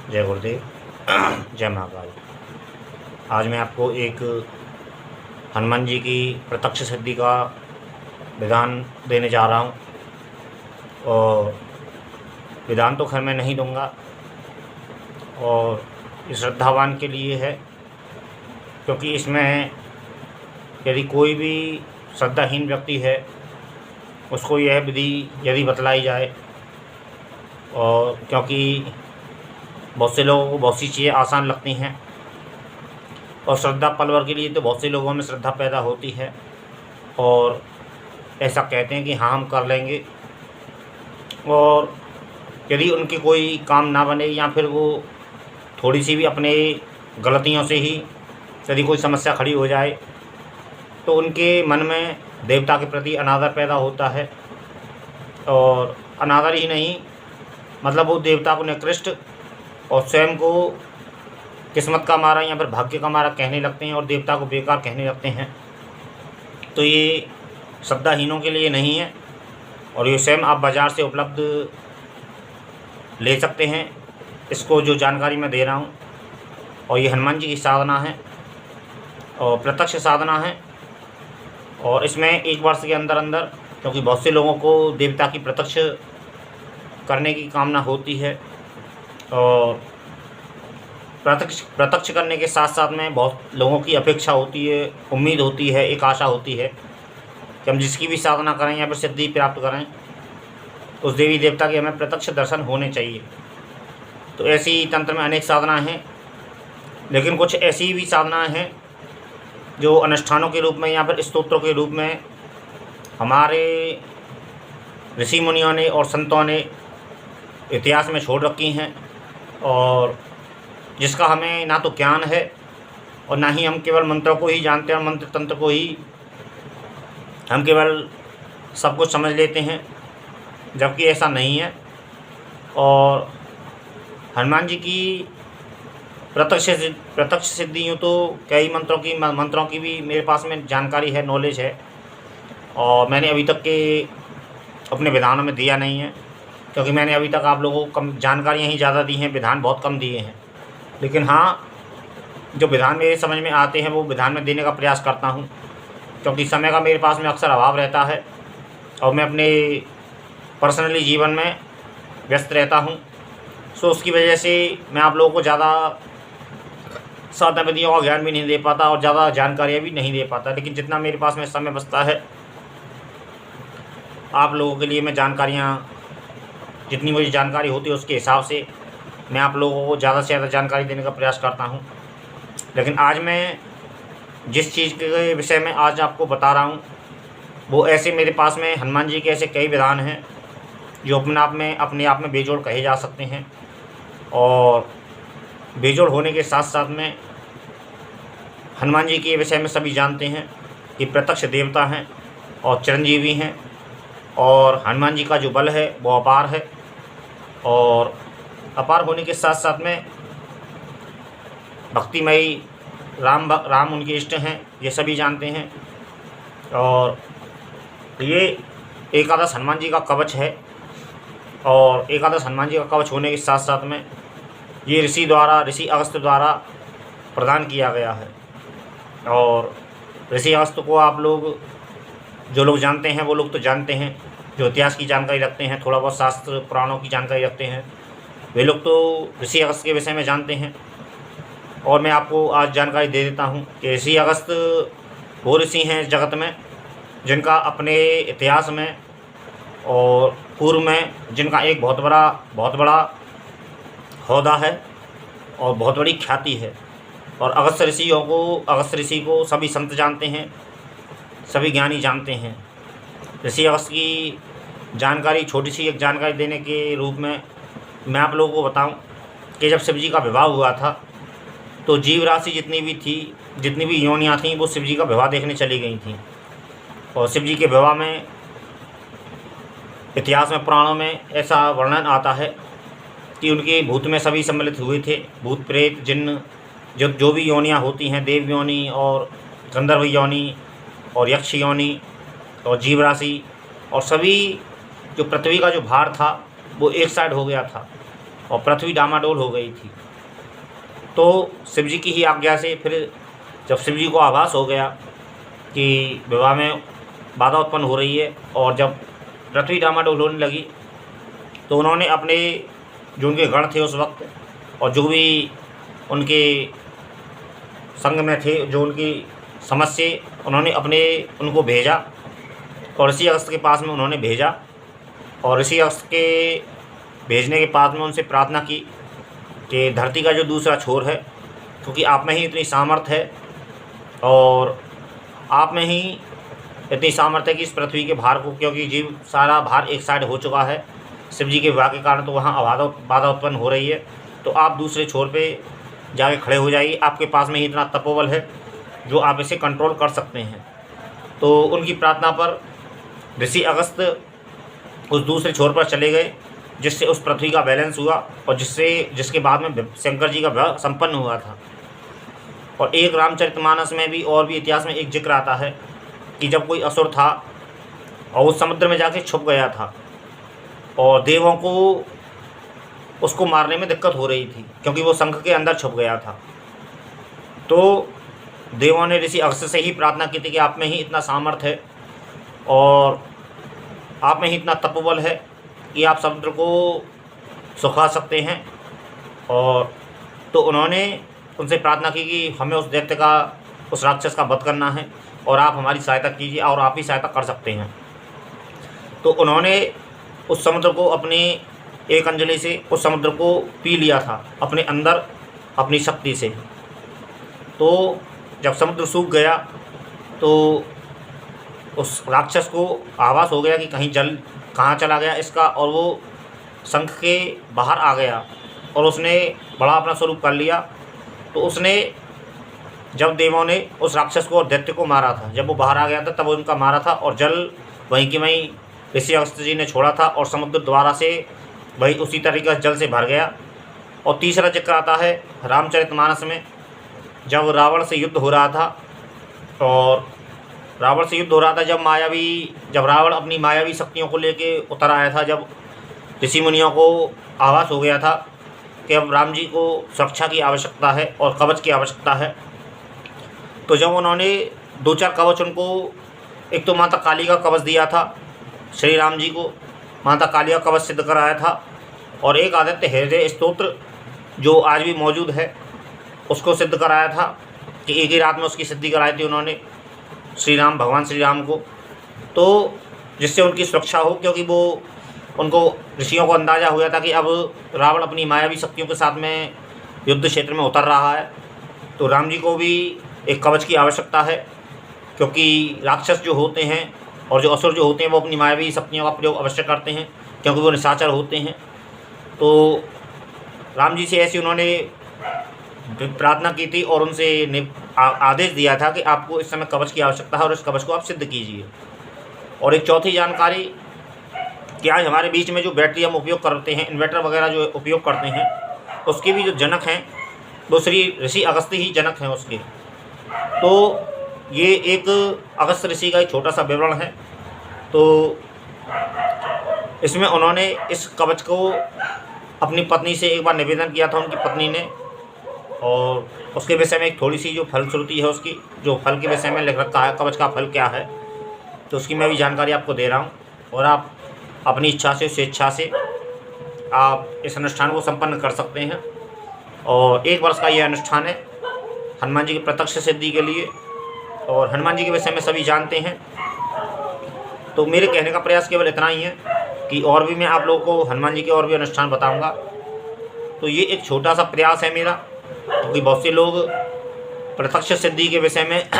जय गुरुदेव। जय महाकाल। आज मैं आपको एक हनुमान जी की प्रत्यक्ष सिद्धि का विधान देने जा रहा हूँ। और विधान तो खैर मैं नहीं दूंगा, और ये श्रद्धावान के लिए है, क्योंकि इसमें यदि कोई भी श्रद्धाहीन व्यक्ति है उसको यह विधि यदि बतलाई जाए, और क्योंकि बहुत से लोगों को बहुत सी चीज़ें आसान लगती हैं, और श्रद्धा पल भर के लिए तो बहुत से लोगों में श्रद्धा पैदा होती है और ऐसा कहते हैं कि हाँ हम कर लेंगे। और यदि उनके कोई काम ना बने या फिर वो थोड़ी सी भी अपने गलतियों से ही यदि कोई समस्या खड़ी हो जाए तो उनके मन में देवता के प्रति अनादर पैदा होता है। और अनादर ही नहीं, मतलब वो देवता को निकृष्ट और स्वयं को किस्मत का मारा या फिर भाग्य का मारा कहने लगते हैं और देवता को बेकार कहने लगते हैं। तो ये श्रद्धाहीनों के लिए नहीं है, और ये स्वयं आप बाज़ार से उपलब्ध ले सकते हैं। इसको जो जानकारी मैं दे रहा हूँ, और ये हनुमान जी की साधना है और प्रत्यक्ष साधना है। और इसमें एक वर्ष के अंदर अंदर, क्योंकि बहुत से लोगों को देवता की प्रत्यक्ष करने की कामना होती है, और प्रत्यक्ष करने के साथ साथ में बहुत लोगों की अपेक्षा होती है, उम्मीद होती है, एक आशा होती है कि हम जिसकी भी साधना करें या फिर सिद्धि प्राप्त करें, उस देवी देवता के हमें प्रत्यक्ष दर्शन होने चाहिए। तो ऐसी तंत्र में अनेक साधनाएं हैं, लेकिन कुछ ऐसी भी साधनाएं हैं जो अनुष्ठानों के रूप में या फिर स्तोत्रों के रूप में हमारे ऋषि मुनियों ने और संतों ने इतिहास में छोड़ रखी हैं, और जिसका हमें ना तो ज्ञान है और ना ही हम केवल मंत्रों को ही जानते हैं और मंत्र तंत्र को ही हम केवल सब कुछ समझ लेते हैं, जबकि ऐसा नहीं है। और हनुमान जी की प्रत्यक्ष सिद्धि यूँ तो कई मंत्रों की भी मेरे पास में जानकारी है, नॉलेज है, और मैंने अभी तक के अपने विधानों में दिया नहीं है, क्योंकि मैंने अभी तक आप लोगों को कम जानकारियाँ ही ज़्यादा दी हैं, विधान बहुत कम दिए हैं। लेकिन हाँ, जो विधान मेरे समझ में आते हैं वो विधान में देने का प्रयास करता हूँ, क्योंकि समय का मेरे पास में अक्सर अभाव रहता है और मैं अपने पर्सनली जीवन में व्यस्त रहता हूँ। सो उसकी वजह से मैं आप लोगों को ज़्यादा साधना विधियों का ज्ञान भी नहीं दे पाता और ज़्यादा जानकारियाँ भी नहीं दे पाता। लेकिन जितना मेरे पास में समय बचता है, आप लोगों के लिए मैं जितनी मुझे जानकारी होती है उसके हिसाब से मैं आप लोगों को ज़्यादा से ज़्यादा जानकारी देने का प्रयास करता हूँ। लेकिन आज मैं जिस चीज़ के विषय में आज आपको बता रहा हूँ, वो ऐसे मेरे पास में हनुमान जी के ऐसे कई विधान हैं जो अपने आप में बेजोड़ कहे जा सकते हैं। और बेजोड़ होने के साथ साथ में हनुमान जी के विषय में सभी जानते हैं कि प्रत्यक्ष देवता हैं और चिरंजीवी हैं, और हनुमान जी का जो बल है वो अपार है। और अपार होने के साथ साथ में भक्तिमयी राम उनके इष्ट हैं, ये सभी जानते हैं। और ये एकादश हनुमान जी का कवच है, और एकादश हनुमान जी का कवच होने के साथ साथ में ये ऋषि अगस्त्य द्वारा प्रदान किया गया है। और ऋषि अगस्त्य को आप लोग जो लोग जानते हैं वो लोग तो जानते हैं, जो इतिहास की जानकारी रखते हैं, थोड़ा बहुत शास्त्र पुराणों की जानकारी रखते हैं, वे लोग तो ऋषि अगस्त्य के विषय में जानते हैं। और मैं आपको आज जानकारी दे देता हूँ कि ऋषि अगस्त्य वो ऋषि हैं इस जगत में जिनका अपने इतिहास में और पूर्व में जिनका एक बहुत बड़ा ओहदा है और बहुत बड़ी ख्याति है। और अगस्त्य ऋषि को सभी संत जानते हैं, सभी ज्ञानी जानते हैं। ऋषि अगस्त्य की जानकारी, छोटी सी एक जानकारी देने के रूप में मैं आप लोगों को बताऊं कि जब शिव जी का विवाह हुआ था तो जीव राशि जितनी भी योनियाँ थीं वो शिव जी का विवाह देखने चली गई थीं। और शिव जी के विवाह में इतिहास में, पुराणों में ऐसा वर्णन आता है कि उनके भूत में सभी सम्मिलित हुए थे, भूत प्रेत जिन्न जो भी योनियाँ होती हैं, देव योनि और गंधर्व योनि और यक्ष योनि और जीव राशि, और सभी जो पृथ्वी का जो भार था वो एक साइड हो गया था। और पृथ्वी डामाडोल हो गई थी। तो शिव जी की ही आज्ञा से फिर जब शिव जी को आभास हो गया कि विवाह में बाधा उत्पन्न हो रही है और जब पृथ्वी डामाडोल होने लगी, तो उन्होंने अपने जो उनके गण थे उस वक्त और जो भी उनके संग में थे, जो उनकी समझ से, उन्होंने उनको भेजा और ऋषि अगस्त्य के पास में उन्होंने भेजा। और ऋषि अगस्त्य के भेजने के बाद में उनसे प्रार्थना की कि धरती का जो दूसरा छोर है, क्योंकि आप में ही इतनी सामर्थ्य है और आप में ही इतनी सामर्थ्य है कि इस पृथ्वी के भार को, क्योंकि जीव सारा भार एक साइड हो चुका है शिव जी के विवाह के कारण, तो वहाँ बाधा उत्पन्न हो रही है, तो आप दूसरे छोर पे जाके खड़े हो जाइए। आपके पास में ही इतना तपोबल है जो आप इसे कंट्रोल कर सकते हैं। तो उनकी प्रार्थना पर ऋषि अगस्त्य उस दूसरे छोर पर चले गए, जिससे उस पृथ्वी का बैलेंस हुआ और जिसके बाद में शंकर जी का विवाह संपन्न हुआ था। और एक रामचरितमानस में भी और भी इतिहास में एक जिक्र आता है कि जब कोई असुर था और वो समुद्र में जाके छुप गया था और देवों को उसको मारने में दिक्कत हो रही थी, क्योंकि वो शंख के अंदर छुप गया था। तो देवों ने ऋषि अगस्त्य से ही प्रार्थना की थी कि आप में ही इतना सामर्थ्य है और आप में ही इतना तपोबल है कि आप समुद्र को सुखा सकते हैं। और तो उन्होंने उनसे प्रार्थना की कि हमें उस दैत्य का, उस राक्षस का वध करना है और आप हमारी सहायता कीजिए और आप ही सहायता कर सकते हैं। तो उन्होंने उस समुद्र को अपनी एक अंजलि से उस समुद्र को पी लिया था अपने अंदर अपनी शक्ति से। तो जब समुद्र सूख गया तो उस राक्षस को आभास हो गया कि कहीं जल कहाँ चला गया इसका, और वो शंख के बाहर आ गया और उसने बड़ा अपना स्वरूप कर लिया। तो उसने, जब देवों ने उस राक्षस को और दैत्य को मारा था, जब वो बाहर आ गया था तब उनका मारा था और जल वहीं की वहीं ऋषि अगस्त्य जी ने छोड़ा था और समुद्र द्वारा से वही उसी तरीके से जल से भर गया। और तीसरा जिक्र आता है रामचरितमानस में, जब रावण से युद्ध हो रहा था और जब रावण अपनी मायावी शक्तियों को लेके उतर आया था, जब ऋषि मुनियों को आभास हो गया था कि अब राम जी को सुरक्षा की आवश्यकता है और कवच की आवश्यकता है, तो जब उन्होंने 2-4 कवच उनको, एक तो माता काली का कवच दिया था श्री राम जी को, माता काली का कवच सिद्ध कराया था, और एक आदित्य हृदय स्तोत्र जो आज भी मौजूद है उसको सिद्ध कराया था कि एक ही रात में उसकी सिद्धि कराई थी उन्होंने भगवान श्री राम को। तो जिससे उनकी सुरक्षा हो, क्योंकि वो उनको ऋषियों को अंदाज़ा हो गया था कि अब रावण अपनी मायावी शक्तियों के साथ में युद्ध क्षेत्र में उतर रहा है। तो राम जी को भी एक कवच की आवश्यकता है, क्योंकि राक्षस जो होते हैं और जो असुर जो होते हैं वो अपनी मायावी शक्तियों का प्रयोग अवश्य करते हैं, क्योंकि वो निशाचर होते हैं। तो राम जी से ऐसी उन्होंने प्रार्थना की थी और उनसे आदेश दिया था कि आपको इस समय कवच की आवश्यकता है और इस कवच को आप सिद्ध कीजिए। और एक चौथी जानकारी कि आज हमारे बीच में जो बैटरी हम उपयोग करते हैं, इन्वर्टर वगैरह जो उपयोग करते हैं, उसके भी जो जनक हैं वो श्री ऋषि अगस्त्य ही जनक हैं उसके। तो ये एक अगस्त्य ऋषि का एक छोटा सा विवरण है। तो इसमें उन्होंने इस कवच को अपनी पत्नी से एक बार निवेदन किया था, उनकी पत्नी ने, और उसके विषय में एक थोड़ी सी जो फलश्रुति है उसकी, जो फल के विषय में लिख रखा है कवच का फल क्या है, तो उसकी मैं भी जानकारी आपको दे रहा हूँ। और आप अपनी इच्छा से, स्वेच्छा से आप इस अनुष्ठान को संपन्न कर सकते हैं। और 1 वर्ष का ये अनुष्ठान है हनुमान जी की प्रत्यक्ष सिद्धि के लिए, और हनुमान जी के विषय में सभी जानते हैं। तो मेरे कहने का प्रयास केवल इतना ही है कि और भी मैं आप लोगों को हनुमान जी के और भी अनुष्ठान बताऊंगा। तो ये एक छोटा सा प्रयास है मेरा, क्योंकि बहुत से लोग प्रत्यक्ष सिद्धि के विषय में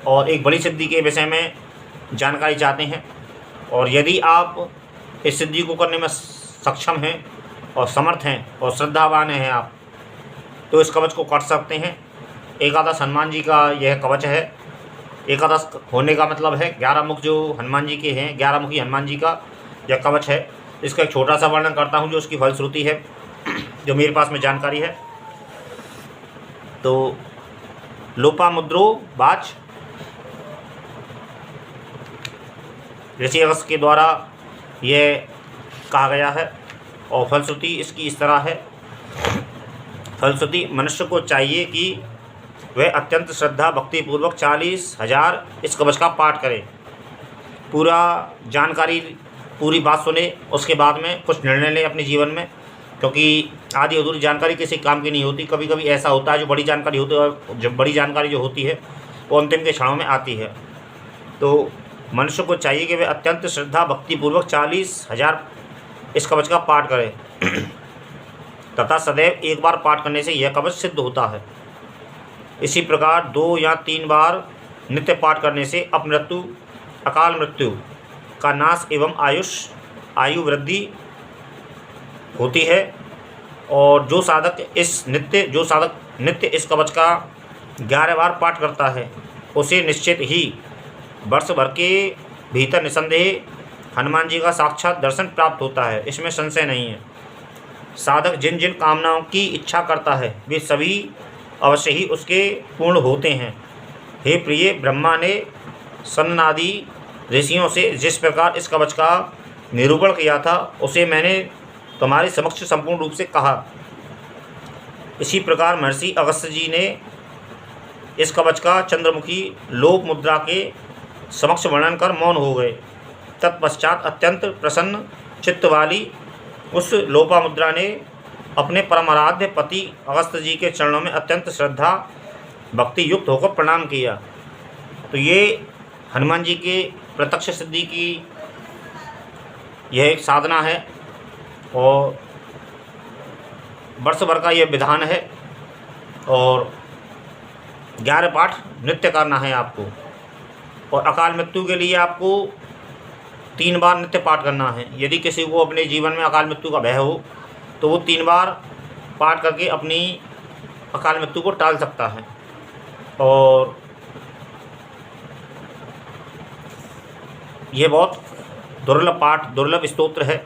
और एक बड़ी सिद्धि के विषय में जानकारी चाहते हैं। और यदि आप इस सिद्धि को करने में सक्षम हैं और समर्थ हैं और श्रद्धावान हैं आप, तो इस कवच को कर सकते हैं। एकादश हनुमान जी का यह कवच है। एकादश होने का मतलब है 11 मुख जो हनुमान जी के हैं, 11 मुखी हनुमान जी का यह कवच है। इसका एक छोटा सा वर्णन करता हूँ जो उसकी फलश्रुति है, जो मेरे पास में जानकारी है। तो लोपामुद्रो वाच, ऋषि अगस्त्य के द्वारा यह कहा गया है, और फलश्रुति इसकी इस तरह है फलश्रुति मनुष्य को चाहिए कि वह अत्यंत श्रद्धा भक्तिपूर्वक 40,000 इस कवच का पाठ करे। पूरा जानकारी, पूरी बात सुने, उसके बाद में कुछ निर्णय लें अपने जीवन में, क्योंकि आधी अधूरी जानकारी किसी काम की नहीं होती। कभी कभी ऐसा होता है जो बड़ी जानकारी होती है, और जब बड़ी जानकारी जो होती है वो अंतिम के क्षणों में आती है। तो मनुष्य को चाहिए कि वह अत्यंत श्रद्धा भक्तिपूर्वक 40,000 इस कवच का पाठ करे तथा सदैव एक बार पाठ करने से यह कवच सिद्ध होता है। इसी प्रकार 2 या 3 बार नित्य पाठ करने से अपमृत्यु, अकाल मृत्यु का नाश एवं आयु वृद्धि होती है। और जो साधक नित्य इस कवच का 11 बार पाठ करता है उसे निश्चित ही वर्ष भर के भीतर निसंदेह हनुमान जी का साक्षात दर्शन प्राप्त होता है, इसमें संशय नहीं है। साधक जिन जिन कामनाओं की इच्छा करता है वे सभी अवश्य ही उसके पूर्ण होते हैं। हे प्रिय, ब्रह्मा ने सननादि ऋषियों से जिस प्रकार इस कवच का निरूपण किया था उसे मैंने तुम्हारे समक्ष संपूर्ण रूप से कहा। इसी प्रकार महर्षि अगस्त्य जी ने इस कवच का चंद्रमुखी लोक मुद्रा के समक्ष वर्णन कर मौन हो गए। तत्पश्चात अत्यंत प्रसन्न चित्त वाली उस लोपा मुद्रा ने अपने परमाराध्य पति अगस्त्य जी के चरणों में अत्यंत श्रद्धा भक्ति युक्त होकर प्रणाम किया। तो ये हनुमान जी के प्रत्यक्ष सिद्धि की यह एक साधना है और वर्ष भर का यह विधान है और 11 पाठ नित्य करना है आपको। और अकाल मृत्यु के लिए आपको 3 बार नित्य पाठ करना है। यदि किसी को अपने जीवन में अकाल मृत्यु का भय हो तो वो 3 बार पाठ करके अपनी अकाल मृत्यु को टाल सकता है। और ये बहुत दुर्लभ स्तोत्र है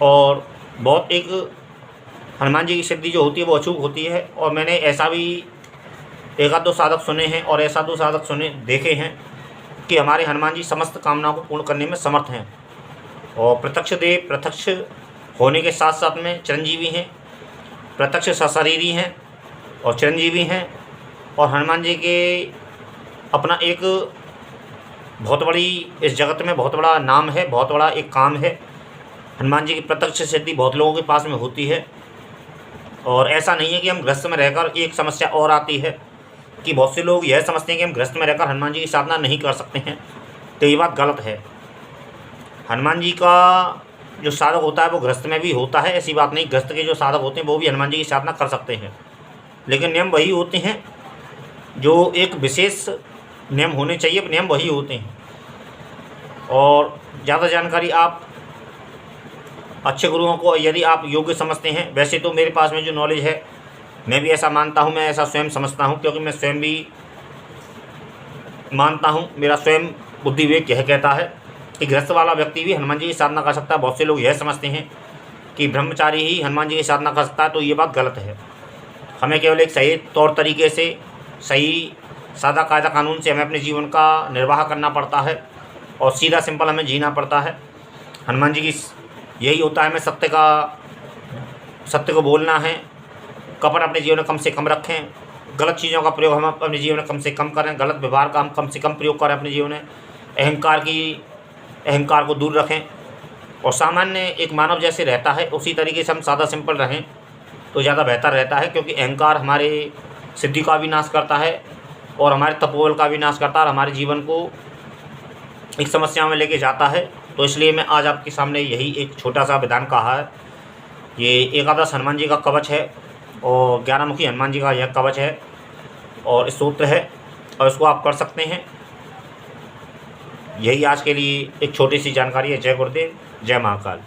और बहुत एक हनुमान जी की सिद्धि जो होती है वो अचूक होती है। और मैंने ऐसा भी 1-2 साधक सुने हैं और ऐसा 2 साधक देखे हैं कि हमारे हनुमान जी समस्त कामनाओं को पूर्ण करने में समर्थ हैं। और प्रत्यक्ष होने के साथ साथ में चिरंजीवी हैं, प्रत्यक्ष सशरीरी हैं और चिरंजीवी हैं। और हनुमान जी के अपना एक बहुत बड़ी इस जगत में बहुत बड़ा नाम है, बहुत बड़ा एक काम है। हनुमान जी की प्रत्यक्ष सिद्धि बहुत लोगों के पास में होती है। और ऐसा नहीं है कि हम गृहस्थ में रहकर, एक समस्या और आती है कि बहुत से लोग यह समझते हैं कि हम गृहस्थ में रहकर हनुमान जी की साधना नहीं कर सकते हैं, तो ये बात गलत है। हनुमान जी का जो साधक होता है वो गृहस्थ में भी होता है, ऐसी बात नहीं। गृहस्थ के जो साधक होते हैं वो भी हनुमान जी की साधना कर सकते हैं, लेकिन नियम वही होते हैं जो एक विशेष नियम होने चाहिए, नियम वही होते हैं। और ज़्यादा जानकारी आप अच्छे गुरुओं को यदि आप योग्य समझते हैं, वैसे तो मेरे पास में जो नॉलेज है मैं भी ऐसा मानता हूँ, मैं ऐसा स्वयं समझता हूँ, क्योंकि मैं स्वयं भी मानता हूँ, मेरा स्वयं बुद्धि विवेक यह कहता है कि गृहस्थ वाला व्यक्ति भी हनुमान जी की साधना कर सकता है। बहुत से लोग यह समझते हैं कि ब्रह्मचारी ही हनुमान जी की साधना कर सकता है, तो ये बात गलत है। हमें केवल एक सही तौर तरीके से, सही सादा कायदा कानून से हमें अपने जीवन का निर्वाह करना पड़ता है और सीधा सिंपल हमें जीना पड़ता है। हनुमान जी की यही होता है, हमें सत्य को बोलना है, कपट अपने जीवन में कम से कम रखें, गलत चीज़ों का प्रयोग हम अपने जीवन में कम से कम करें, गलत व्यवहार का हम कम से कम प्रयोग करें अपने जीवन में, अहंकार को दूर रखें और सामान्य एक मानव जैसे रहता है उसी तरीके से हम सादा सिंपल रहें तो ज़्यादा बेहतर रहता है। क्योंकि अहंकार हमारे सिद्धि का भी नाश करता है और हमारे तपोबल का भी नाश करता है और हमारे जीवन को एक समस्या में लेके जाता है। तो इसलिए मैं आज आपके सामने यही एक छोटा सा विधान कहा है। ये 11 हनुमान जी का कवच है और 11 मुखी हनुमान जी का यह कवच है और स्तोत्र है और इसको आप कर सकते हैं। यही आज के लिए एक छोटी सी जानकारी है। जय गुरुदेव, जय महाकाल।